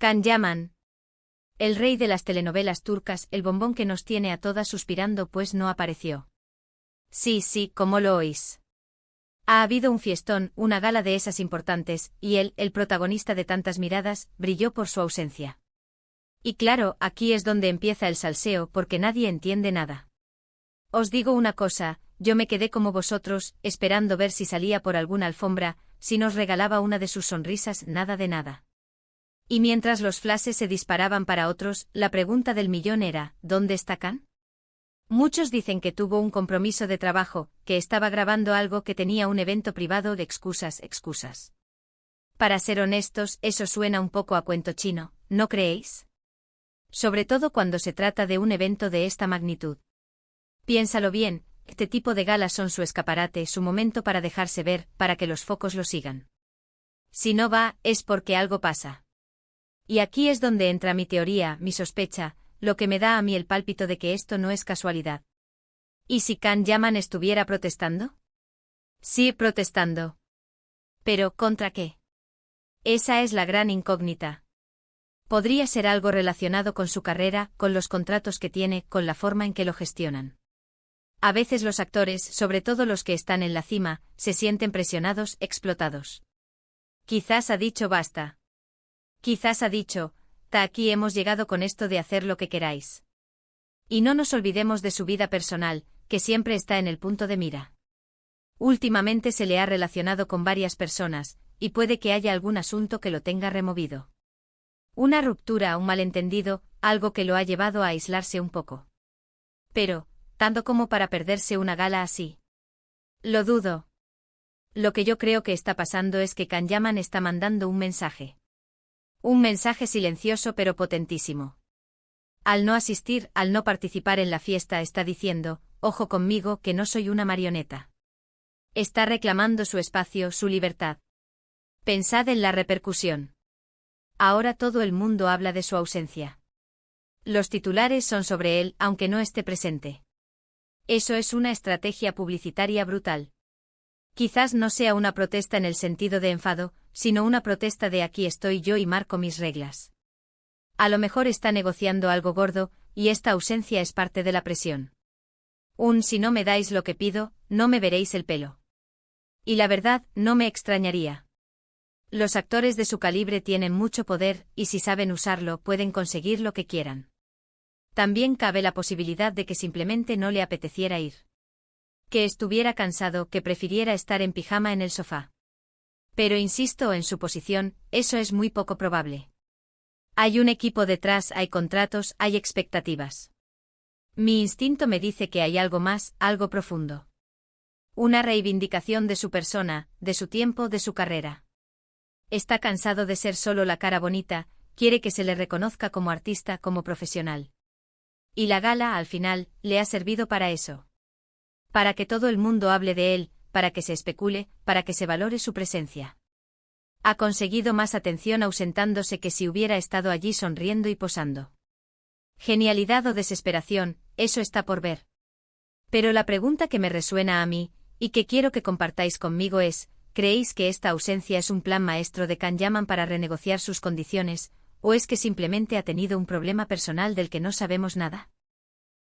Can Yaman. El rey de las telenovelas turcas, el bombón que nos tiene a todas suspirando pues no apareció. Sí, como lo oís. Ha habido un fiestón, una gala de esas importantes, y él, el protagonista de tantas miradas, brilló por su ausencia. Y claro, aquí es donde empieza el salseo porque nadie entiende nada. Os digo una cosa, yo me quedé como vosotros, esperando ver si salía por alguna alfombra, si nos regalaba una de sus sonrisas, nada de nada. Y mientras los flashes se disparaban para otros, la pregunta del millón era, ¿dónde está Can? Muchos dicen que tuvo un compromiso de trabajo, que estaba grabando algo, que tenía un evento privado de excusas. Para ser honestos, eso suena un poco a cuento chino, ¿no creéis? Sobre todo cuando se trata de un evento de esta magnitud. Piénsalo bien, este tipo de galas son su escaparate, su momento para dejarse ver, para que los focos lo sigan. Si no va, es porque algo pasa. Y aquí es donde entra mi teoría, mi sospecha, lo que me da a mí el pálpito de que esto no es casualidad. ¿Y si Can Yaman estuviera protestando? Sí, protestando. ¿Pero contra qué? Esa es la gran incógnita. Podría ser algo relacionado con su carrera, con los contratos que tiene, con la forma en que lo gestionan. A veces los actores, sobre todo los que están en la cima, se sienten presionados, explotados. Quizás ha dicho basta. Quizás ha dicho, aquí hemos llegado con esto de hacer lo que queráis. Y no nos olvidemos de su vida personal, que siempre está en el punto de mira. Últimamente se le ha relacionado con varias personas, y puede que haya algún asunto que lo tenga removido. Una ruptura, un malentendido, algo que lo ha llevado a aislarse un poco. Pero, tanto como para perderse una gala así. Lo dudo. Lo que yo creo que está pasando es que Can Yaman está mandando un mensaje. Un mensaje silencioso pero potentísimo. Al no asistir, al no participar en la fiesta, está diciendo, ojo conmigo, que no soy una marioneta. Está reclamando su espacio, su libertad. Pensad en la repercusión. Ahora todo el mundo habla de su ausencia. Los titulares son sobre él, aunque no esté presente. Eso es una estrategia publicitaria brutal. Quizás no sea una protesta en el sentido de enfado, sino una protesta de aquí estoy yo y marco mis reglas. A lo mejor está negociando algo gordo, y esta ausencia es parte de la presión. Si no me dais lo que pido, no me veréis el pelo. Y la verdad, no me extrañaría. Los actores de su calibre tienen mucho poder, y si saben usarlo, pueden conseguir lo que quieran. También cabe la posibilidad de que simplemente no le apeteciera ir. Que estuviera cansado, que prefiriera estar en pijama en el sofá. Pero insisto en su posición, eso es muy poco probable. Hay un equipo detrás, hay contratos, hay expectativas. Mi instinto me dice que hay algo más, algo profundo. Una reivindicación de su persona, de su tiempo, de su carrera. Está cansado de ser solo la cara bonita, quiere que se le reconozca como artista, como profesional. Y la gala, al final, le ha servido para eso. Para que todo el mundo hable de él, para que se especule, para que se valore su presencia. Ha conseguido más atención ausentándose que si hubiera estado allí sonriendo y posando. Genialidad o desesperación, eso está por ver. Pero la pregunta que me resuena a mí, y que quiero que compartáis conmigo es, ¿creéis que esta ausencia es un plan maestro de Can Yaman para renegociar sus condiciones, o es que simplemente ha tenido un problema personal del que no sabemos nada?